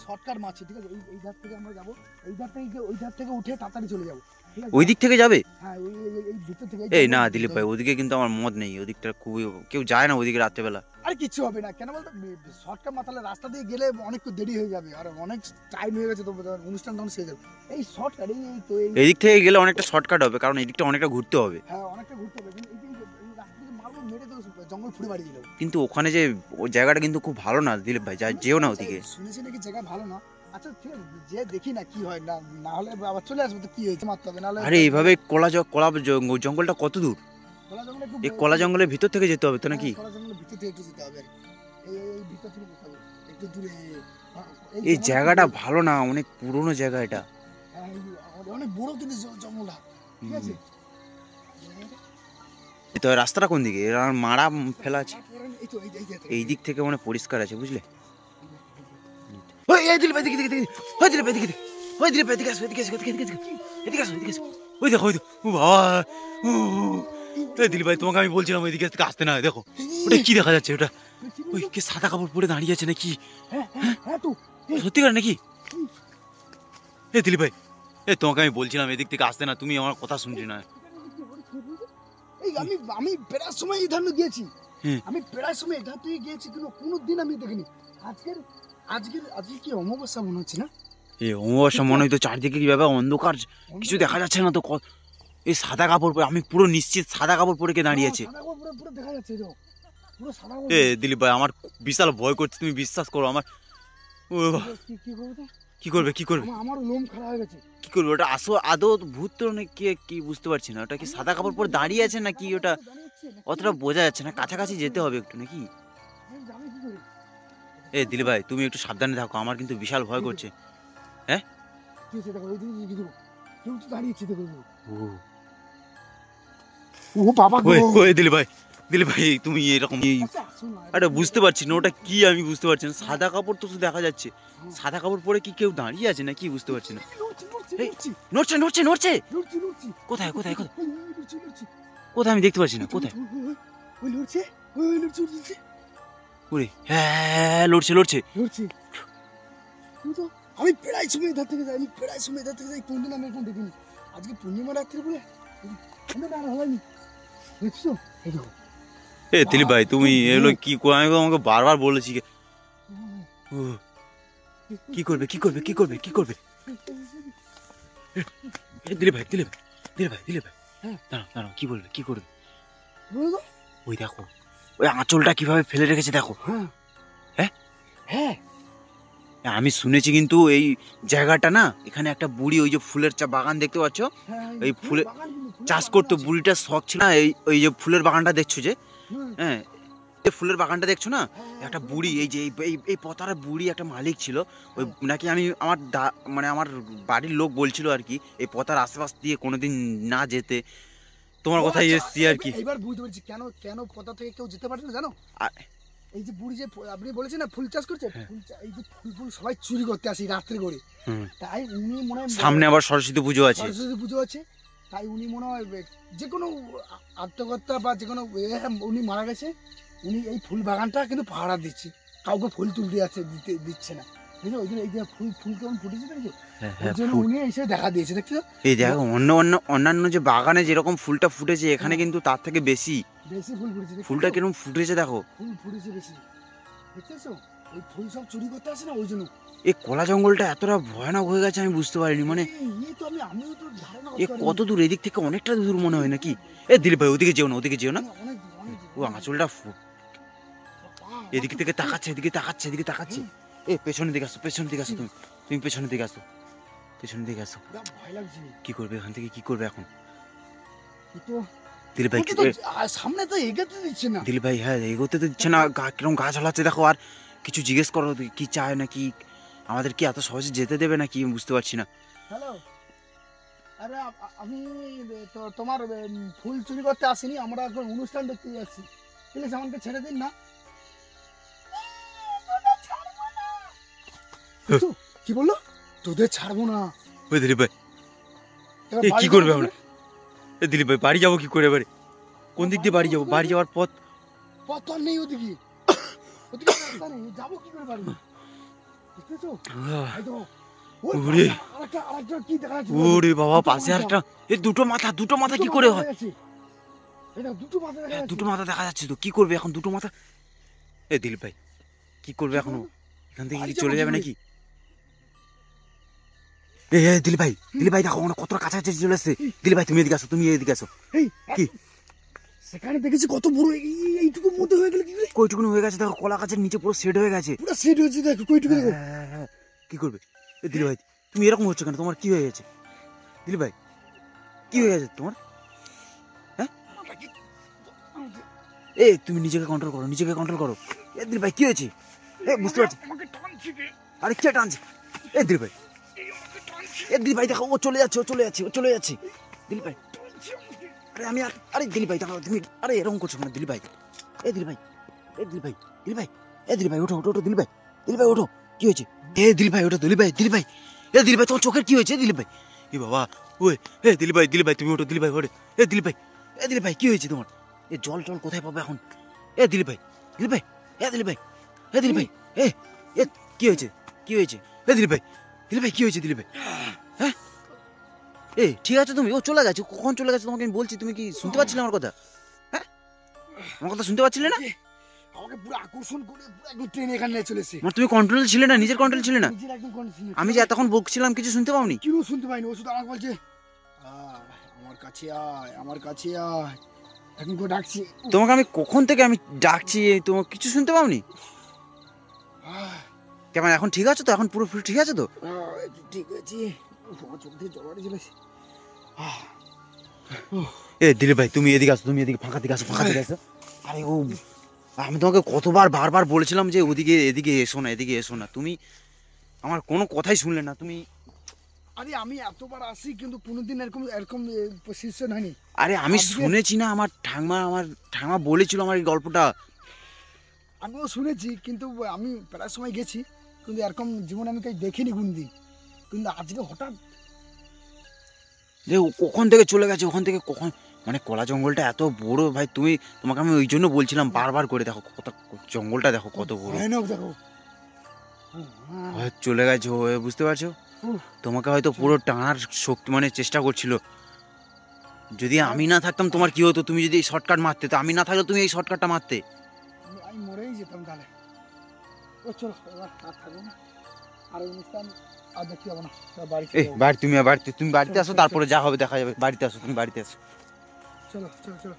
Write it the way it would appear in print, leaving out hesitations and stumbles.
Shortcut মারছি, ঠিক আছে? এই ধার থেকে আমরা যাবো, এই ধার থেকে ওই ধার থেকে উঠে তাড়াতাড়ি চলে যাবো, ঠিক আছে? ওই দিক থেকে যাবে? হ্যাঁ, এই ভিতর থেকে। এই না দিলীপ ভাই, ওদিকে কিন্তু আমার মত নেই, ওদিকটা খুবই, কেউ যায় না ওদিকে রাত্রেবেলা। আর কিছু হবে না, কেন বলতো? শর্টকাট মাতালে রাস্তা দিয়ে গেলে অনেক দেরি হয়ে যাবে, আর অনেক টাইম হয়ে গেছে, তো অনুষ্ঠান তখন শেষ হবে। এই শর্টকাট এই দিক থেকে গেলে অনেকটা শর্টকাট হবে, কারণ এই দিকটা অনেকটা ঘুরতে হবে। হ্যাঁ, অনেকটা ঘুরতে হবে, কিন্তু এই রাস্তা থেকে মারবো, মেরে তো জঙ্গল ফুড়ে বাড়ি দিল। কিন্তু ওখানে যে ওই জায়গাটা কিন্তু খুব ভালো না দিলীপ ভাই, যেও না ওদিকে। শুনেছি নাকি জায়গা ভালো না। আচ্ছা ঠিক আছে, যে দেখি না কি হয়, না হলে আবার চলে আসবো, তো কি হয়েছে, মারতে হবে নাহলে। আরে এইভাবে কলা জঙ্গলটা কত দূর? এই কলা জঙ্গলের ভিতর থেকে যেতে হবে তো নাকি? কলা জঙ্গলের ভিতর থেকে একটু যেতে হবে, এই ভিতর থেকে যেতে হবে একটু দূরে। এই জায়গাটা ভালো না, অনেক পুরনো জায়গা এটা। অনেক বড় কিন্তু জঙ্গলটা, ঠিক আছে? তো রাস্তাটা কোন দিকে? মারা ফেলা আছে। এই দিক থেকে মানে পরিষ্কার আছে, বুঝলে? ওই দিলীপ ভাই দিকে দিকে, ওই দিলীপ ভাই দিকে দিকে, ওই দিলীপ ভাই দিকে আসো, এদিকে আসো, এদিকে আসো, এদিকে আসো, এদিকে আসো। ওই দেখো, ওই দেখো, ও বাবা, এই দিলীপ ভাই তোমাকে আমি বলছিলাম ওইদিকে থেকে আসতে না। দেখো ওটা কি দেখা যাচ্ছে, ওটা ওই কি সাদা কাপড় পরে দাঁড়িয়ে আছে নাকি? সত্যিকার নাকি? এই দিলীপ ভাই, এই তোমাকে আমি বলছিলাম এদিক থেকে আসতে না, তুমি আমার কথা শুনছি না। এই আমি প্রায় সময় এই ধান গিয়েছি, আমি প্রায় সময় এই ধান থেকে গিয়েছি, কিন্তু কোনোদিন আমি দেখিনি। আজকে কি অমাবস্যা মনে হচ্ছে না? এই অমাবস্যা মনে হয় তো, চারদিকে কিভাবে অন্ধকার, কিছু দেখা যাচ্ছে না তো। এই সাদা কাপড় পরে, আমি পুরো নিশ্চিত সাদা কাপড় পরে কে দাঁড়িয়ে আছে। পুরো দেখা যাচ্ছে, পুরো সাদা। এ দিলীপ ভাই, আমার বিশাল ভয় করছে, তুমি বিশ্বাস করো আমার। কি করবে, কি করবে? আমার লোম খারাপ হয়ে গেছে। কি করবে ওটা? আদৌ ভূত তো নাকি, কি বুঝতে পারছি না। ওটা কি সাদা কাপড় পরে দাঁড়িয়ে আছে নাকি? ওটা অতটা বোঝা যাচ্ছে না, কাছাকাছি যেতে হবে একটু নাকি? এ দিলীপ ভাই, তুমি একটু সাবধানে থাকো, আমার কিন্তু বিশাল ভয় করছে। হ্যাঁ, ও বাবা গো। ওই দিলীপ ভাই, দিলীপ ভাই তুমি এরকম, আরে বুঝতে পারছি না ওটা কি, আমি বুঝতে পারছি না। সাদা কাপড় তো শুধু দেখা যাচ্ছে, সাদা কাপড় পরে কি কেউ দাঁড়িয়ে আছে নাকি বুঝতে পারছি না। নড়ছে নড়ছে নড়ছে, কোথায় কোথায় কোথায় কোথায়? আমি দেখতে পাচ্ছি না, কোথায়? ওরে হ্যাঁ, লড়ছে লড়ছে। আমি প্রায় সময় ধার থেকে যাই, কোনদিন আমি এখন দেখিনি। আজকে পূর্ণিমা রাত্রে বলে হয়নি, দেখছো? এ দিলীপ ভাই, তুমি এগুলো কি আমি আমাকে বারবার বলেছি। কি করবে, কি করবে, কি করবে, কি করবে? দিলীপ ভাই, দিলীপ ভাই, দিলীপ ভাই, দিলীপ ভাই, দাঁড়াও দাঁড়াও, কি বলবে, কি করবে? ওই দেখো, ওই আঁচলটা কিভাবে ফেলে রেখেছে দেখো। হ্যাঁ হ্যাঁ, আমি শুনেছি কিন্তু এই জায়গাটা না, এখানে একটা বুড়ি, ওই যে ফুলের বাগান দেখতে পাচ্ছ, এই ফুলের চাষ করতো, বুড়িটার শখ ছিল না। ওই যে ফুলের বাগানটা দেখছো যে, হ্যাঁ, ফুলের বাগানটা দেখছো না, একটা বুড়ি, এই যে এই পতার বুড়ি একটা মালিক ছিল। ওই নাকি আমি মানে আমার বাড়ির লোক বলছিল আর কি, এই পতার আশেপাশ দিয়ে কোনোদিন না যেতে। তোমার কথাই এসছি আর কি। এবার বুঝতে পারছি কেন পতা থেকে কেউ যেতে পারে না, জানো? এই যে বুড়ি, যে আপনি বলেছেন না ফুল চাষ করছে, এই যে ফুল সবাই চুরি করতে আসে রাত্রে করে, তাই উনি মনে হয়, সামনে আবার সরস্বতী পুজো আছে, তাই উনি মনে হয় যে কোনো আত্মহত্যা বা যে কোনো উনি মারা গেছে, উনি এই ফুল বাগানটা কিন্তু পাহারা দিচ্ছে, কাউকে ফুল তুলতে দিচ্ছে না। এই যে ফুল কেমন ফুটেছে দেখছো, ওই জন্য উনি এসে দেখা দিয়েছে, দেখছো? এই দেখো, অন্যান্য যে বাগানে যেরকম ফুলটা ফুটেছে, এখানে কিন্তু তার থেকে বেশি ফুল ফুটেছে। ফুলটা কিরকম ফুটেছে দেখো, ফুল ফুটেছে বেশি, দেখতেছো? এই ফুল সব চুরি করতে আসে না, ওই জন্য এই কলা জঙ্গলটা এতটা ভয়ানক হয়ে গেছে, আমি বুঝতে পারিনি। মানে এ কত দূর? এদিক থেকে অনেকটা দূর মনে হয় নাকি? এ দিলীপ ভাই, ওদিকে যেও না, ওদিকে যেও না। ও আঁচলটা এদিকে থেকে তাকাচ্ছে, এদিকে তাকাচ্ছে, এদিকে তাকাচ্ছে। এ পেছনের দিকে আসো, পেছনের দিকে আসো, তুমি পেছনের দিকে আসো, পেছনের দিকে আসো। কি করবে এখান থেকে, কি করবে এখন? দিলীপ ভাই সামনে তো এগোতে দিচ্ছে না। দিলীপ ভাই, হ্যাঁ এগোতে তো দিচ্ছে না, কিরকম গাছ হলাচ্ছে দেখো। আর কিছু জিজ্ঞেস করো, কি চায় নাকি, আমাদের কি এত সহজে যেতে দেবে নাকি, আমি বুঝতে পারছি না। হ্যালো, আরে আমি তো তোমার ফুল চুরি করতে আসিনি, আমরা এখন অনুষ্ঠান দেখতে যাচ্ছি, প্লিজ আমাকে ছেড়ে দিন না। কি বললো? তোদের ছাড়বো না? ওই দিলীপ ভাই, কি করবে আমরা? এ দিলীপ ভাই, বাড়ি যাবো কি করে এবারে? কোন দিক দিয়ে বাড়ি যাবো? বাড়ি যাওয়ার পথ তো নেই, ওদিকে রাস্তা নেই, যাবো কি করে বাড়ি? দেখতেছো? আহ, এই তো, ওই ওরে। পাশে আরেকটা কি দেখা যাচ্ছে? ওরে বাবা দুটো পাশে মাথা। একটা এই দুটো মাথা দুটো কি মাথা করে দেখা হয়? যাচ্ছে। এটা দুটো মাথা দেখা হ্যাঁ, যাচ্ছে। দুটো মাথা দেখা যাচ্ছে তো কি করবে এখন দুটো মাথা? এ দিলীপ ভাই কি করবে কি এখন ও? করবে? এখান থেকে বাড়ি কি যাবো চলে কি যাবে করে? নাকি? দিলীপ ভাই দেখো মানে কতটা কাছাকাছি চলে এসছে। এই, দিলীপ ভাই তুমি এদিকে আসো, তুমি এদিকে আসো। এই, কি? সেখানে দেখেছি কত বড় এইটুকুর মধ্যে হয়ে গেল কি করে? কইটুকুনি হয়ে গেছে দেখো, কলা গাছের নিচে পুরো সেট হয়ে গেছে। পুরো সেট হয়েছে দেখো কইটুকু দেখো। হ্যাঁ। কি করবে? এ দিলীপ ভাই তুমি এরকম হচ্ছে কেন? তোমার কি হয়ে গেছে দিলীপ ভাই? কি হয়ে গেছে তোমার? হ্যাঁ এ তুমি নিজেকে কন্ট্রোল করো, নিজেকে কন্ট্রোল করো। এ দিলীপ ভাই কি হয়েছে? এ বুঝতে পারছি। আমাকে টানছে কে? আরে কে টানছে? এ দিলীপ ভাই, এ দিলীপ ভাই দেখো ও চলে যাচ্ছে, ও চলে যাচ্ছে দিলীপ ভাই। আরে আমি আরে দিলীপ ভাই দেখো তুমি আরে এরকম করছো কেন দিলীপ ভাই? এ দিলীপ ভাই, এ দিলীপ ভাই, এ দিলীপ ভাই ওঠো দিলীপ ভাই ওঠো। কি হয়েছে? এ দিলীপ ভাই ওঠো, দিলীপ ভাই, এ দিলীপ ভাই তোমার চোখের কি হয়েছে দিলীপ ভাই? এ বাবা ওই এ দিলীপ ভাই তুমি ওঠো দিলীপ ভাই ওঠো। এ দিলীপ ভাই কি হয়েছে তোমার? এ জল কোথায় পাবে এখন? এ দিলীপ ভাই, এ দিলীপ ভাই, এ এ কি হয়েছে? এ দিলীপ ভাই কি হয়েছে দিলীপ ভাই? হ্যাঁ এ ঠিক আছে তুমি? ও চলে গেছে, কখন চলে গেছে তোমাকে আমি বলছি, তুমি কি শুনতে পাচ্ছিলে আমার কথা? হ্যাঁ আমার কথা শুনতে পাচ্ছিলে না? আমাকে পুরো আকর্ষণ করে পুরো একদম ট্রেন এখানে নিয়ে চলেছে। মানে তুমি কন্ট্রোল ছিলে না, নিজের কন্ট্রোল ছিলে না? নিজের একদম কন্ডিশন। আমি যে এতক্ষণ বকছিলাম কিছু শুনতে পাওনি? কিউ শুনতে পাইনি, ও শুধু আমাকে বলছে আমার কাছে আয়, আমার কাছে আয়, এখন করে ডাকছি। তোমাকে আমি কখন থেকে আমি ডাকছি, তোমার কিছু শুনতে পাওনি? কেমন এখন ঠিক আছে তো? এখন পুরো ঠিক আছে তো? ঠিক আছে। আমার চোখ দিয়ে জল বেরিয়ে চলেছে। এ দিলীপ ভাই তুমি এদিকে আসো, তুমি এদিকে ফাঁকা দিকে আসো। আরে ও আমি তোমাকে কতবার বারবার বলেছিলাম যে ওদিকে এদিকে এসো না, তুমি আমার কোনো কথাই শুনলে না তুমি। আরে আমি এতবার আসি কিন্তু কোনোদিন এরকম এরকম সিচুয়েশন হয়নি। আরে আমি আজকে- শুনেছি না, আমার ঠাকমা বলেছিল আমার এই গল্পটা। আমিও শুনেছি কিন্তু আমি প্রায় সময় গেছি কিন্তু এরকম জীবনে আমি কাজ দেখিনি কোনদিন, কিন্তু আজকে হঠাৎ যে ওখান থেকে চলে গেছে, ওখান থেকে কখন মানে কলা জঙ্গলটা এত বড় ভাই, তোমাকে আমি ওই জন্য বলছিলাম বারবার করে দেখো কত জঙ্গলটা দেখো কত বড়। ভয়ানক দেখো। হয়তো চলে গেছে ও, বুঝতে পারছো? উফ, তোমাকে হয়তো পুরো টানার শক্তি মানে চেষ্টা করছিল। যদি আমি না থাকতাম তোমার কি হতো? তুমি যদি এই শর্টকাট মারতে, তো আমি না থাকলে তুমি এই শর্টকাটটা মারতে। আমি মরেই যেতাম তাহলে। ও চলো এবার আর থাকবো না, আর এই অনুষ্ঠান আর দেখতে যাবো না, এবার বাড়ি চলে যাবো। তুমি বাড়িতে আসো, তারপরে যা হবে দেখা যাবে। বাড়িতে আসো, তুমি বাড়িতে আসো। চলো চলো চলো।